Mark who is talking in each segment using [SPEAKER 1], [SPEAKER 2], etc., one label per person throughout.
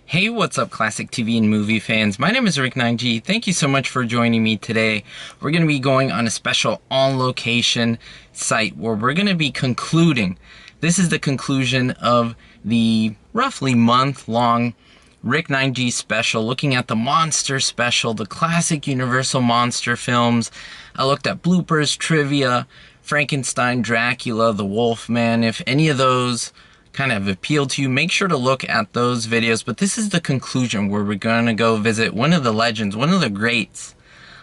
[SPEAKER 1] Hey, what's up, classic TV and movie fans? My name is Rick9G. Thank you so much for joining me today. We're going to be going on a special on-location site where we're going to be concluding. This is the conclusion of the roughly month-long Rick9G special, looking at the monster special, the classic Universal monster films. I looked at bloopers, trivia, Frankenstein, Dracula, the Wolfman. If any of those kind of appeal to you, make sure to look at those videos. But this is the conclusion where we're going to go visit one of the legends, one of the greats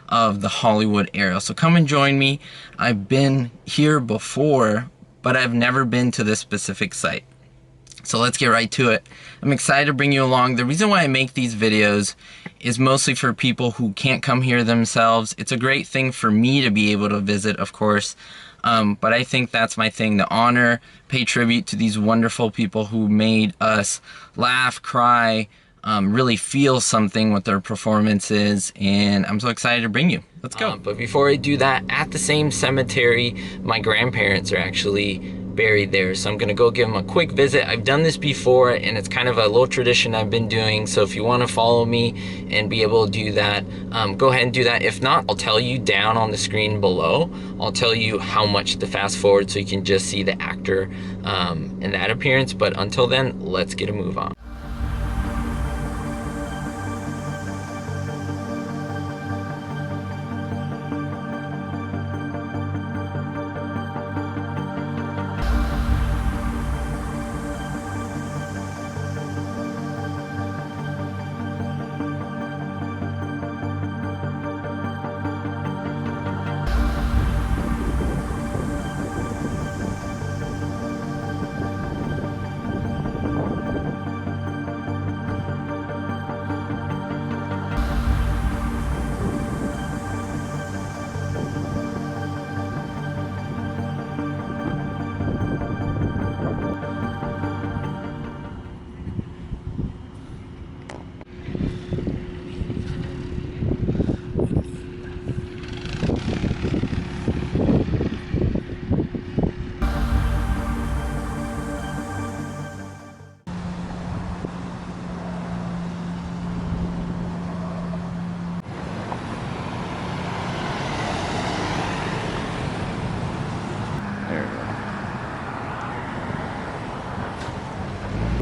[SPEAKER 1] of the Hollywood era. So come and join me. I've been here before, but I've never been to this specific site. So let's get right to it. I'm excited to bring you along. The reason why I make these videos is mostly for people who can't come here themselves. It's a great thing for me to be able to visit, of course. But I think that's my thing, to honor, pay tribute to these wonderful people who made us laugh, cry, really feel something with their performances, and I'm so excited to bring you. Let's go. But before I do that, at the same cemetery, my grandparents are actually buried there, so I'm gonna go give them a quick visit. I've done this before, and it's kind of a little tradition I've been doing, so if you want to follow me and be able to do that, go ahead and do that. If not, I'll tell you down on the screen below. I'll tell you how much to fast forward so you can just see the actor in that appearance. But until then, let's get a move on.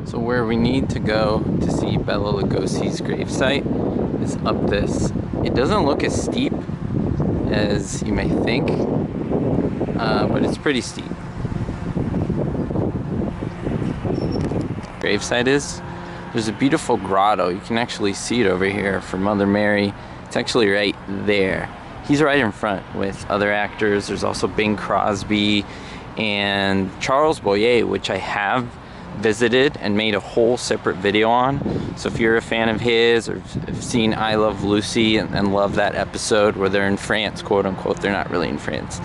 [SPEAKER 1] So where we need to go to see Bela Lugosi's gravesite is up this. It doesn't look as steep as you may think, but it's pretty steep. Gravesite is, there's a beautiful grotto. You can actually see it over here for Mother Mary. It's actually right there. He's right in front with other actors. There's also Bing Crosby and Charles Boyer, which I have visited and made a whole separate video on. So if you're a fan of his or have seen I Love Lucy and love that episode where they're in France, quote unquote, they're not really in France,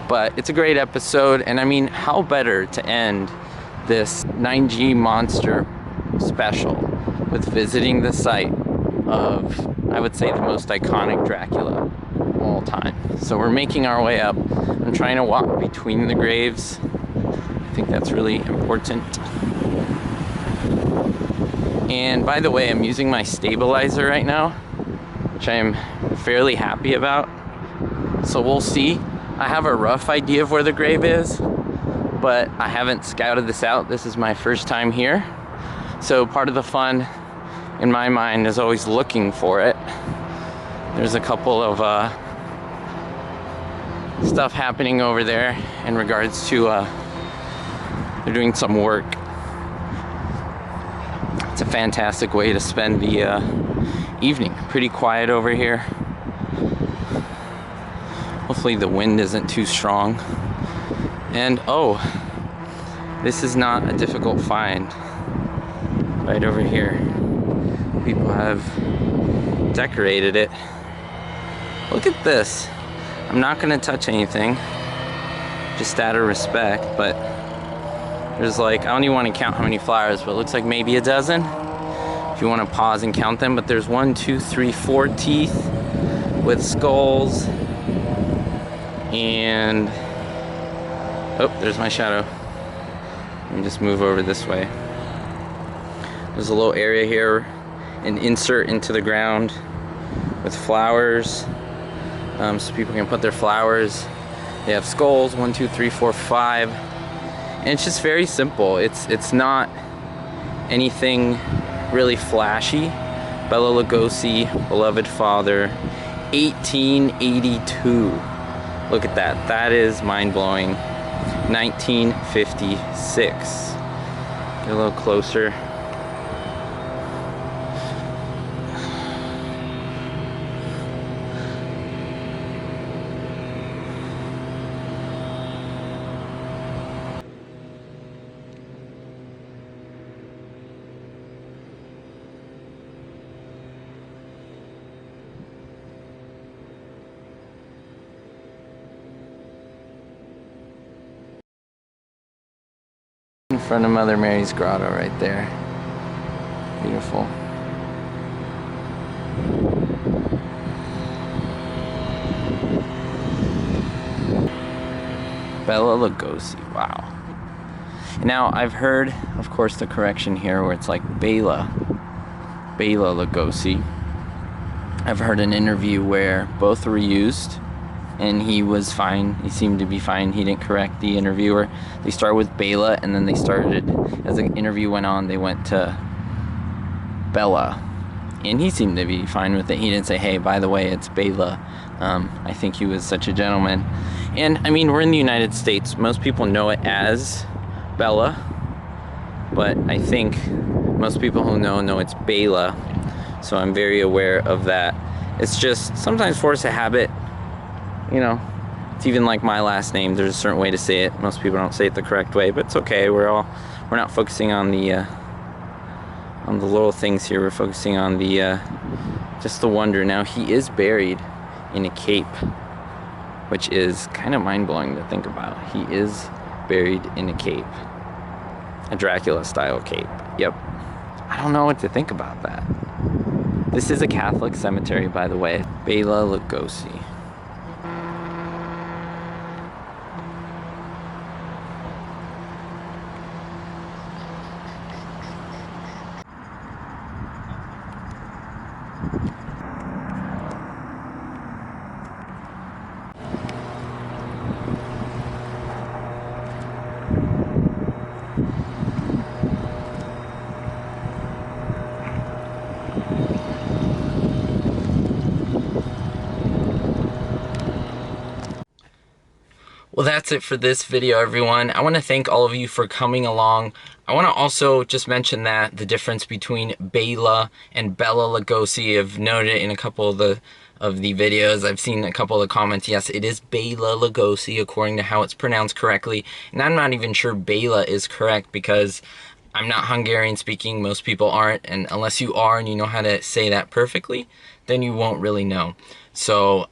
[SPEAKER 1] but it's a great episode. And I mean, how better to end this 9G monster special with visiting the site of, I would say, the most iconic Dracula of all time. So we're making our way up. I'm trying to walk between the graves. I think that's really important. And by the way, I'm using my stabilizer right now, which I am fairly happy about. So we'll see. I have a rough idea of where the grave is, but I haven't scouted this out. This is my first time here. So part of the fun in my mind is always looking for it. There's a couple of stuff happening over there in regards to they're doing some work. It's a fantastic way to spend the evening. Pretty quiet over here. Hopefully the wind isn't too strong. And oh, this is not a difficult find. Right over here. People have decorated it. Look at this. I'm not gonna touch anything, just out of respect, but there's like, I don't even want to count how many flowers, but it looks like maybe a dozen if you want to pause and count them. But there's 1, 2, 3, 4 teeth with skulls, and oh, there's my shadow. Let me just move over this way. There's a little area here, an insert into the ground with flowers, so people can put their flowers. They have skulls, 1, 2, 3, 4, 5, and it's just very simple. It's not anything really flashy. Bela Lugosi, beloved father, 1882. Look at that. That is mind-blowing. 1956. Get a little closer. In front of Mother Mary's grotto right there. Beautiful. Bela Lugosi, wow. Now I've heard, of course, the correction here where it's like Bela Lugosi. I've heard an interview where both were used and he was fine. He seemed to be fine. He didn't correct the interviewer. They started with Bela, and then they started, as the interview went on, they went to Bela. And he seemed to be fine with it. He didn't say, hey, by the way, it's Bela. I think he was such a gentleman. And, I mean, we're in the United States. Most people know it as Bela. But I think most people who know it's Bela. So I'm very aware of that. It's just sometimes force of habit. You know, it's even like my last name. There's a certain way to say it. Most people don't say it the correct way, but it's okay. We're not focusing on the little things here. We're focusing on the just the wonder. Now he is buried in a cape, which is kind of mind-blowing to think about. He is buried in a cape, a Dracula style cape. Yep. I don't know what to think about that. This is a Catholic cemetery, by the way. Bela Lugosi. Well, that's it for this video, everyone. I want to thank all of you for coming along. I want to also just mention that the difference between Bela and Bela Lugosi, I've noted in a couple of the videos. I've seen a couple of the comments. Yes, it is Bela Lugosi according to how it's pronounced correctly. And I'm not even sure Bela is correct because I'm not Hungarian speaking. Most people aren't. And unless you are and you know how to say that perfectly, then you won't really know. So,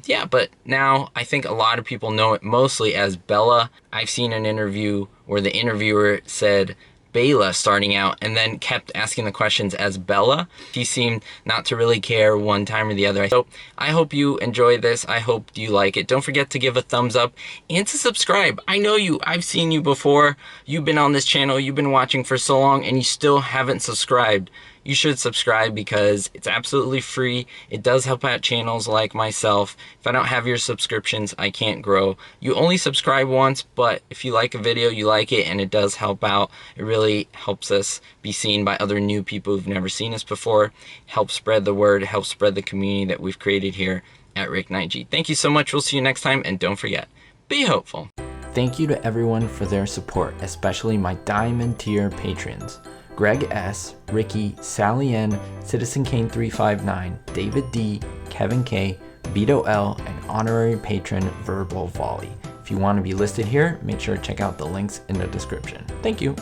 [SPEAKER 1] yeah, but now I think a lot of people know it mostly as Bela. I've seen an interview where the interviewer said Bela starting out and then kept asking the questions as Bela. He seemed not to really care one time or the other. So I hope you enjoy this. I hope you like it. Don't forget to give a thumbs up and to subscribe. I know you. I've seen you before. You've been on this channel. You've been watching for so long and you still haven't subscribed. You should subscribe because it's absolutely free. It does help out channels like myself. If I don't have your subscriptions, I can't grow. You only subscribe once, but if you like a video, you like it, and it does help out. It really helps us be seen by other new people who've never seen us before. Help spread the word, help spread the community that we've created here at Rick9G. Thank you so much. We'll see you next time, and don't forget, be hopeful. Thank you to everyone for their support, especially my Diamond tier patrons. Greg S., Ricky, Sally N., Citizen Kane 359, David D., Kevin K., Vito L., and honorary patron Verbal Volley. If you want to be listed here, make sure to check out the links in the description. Thank you.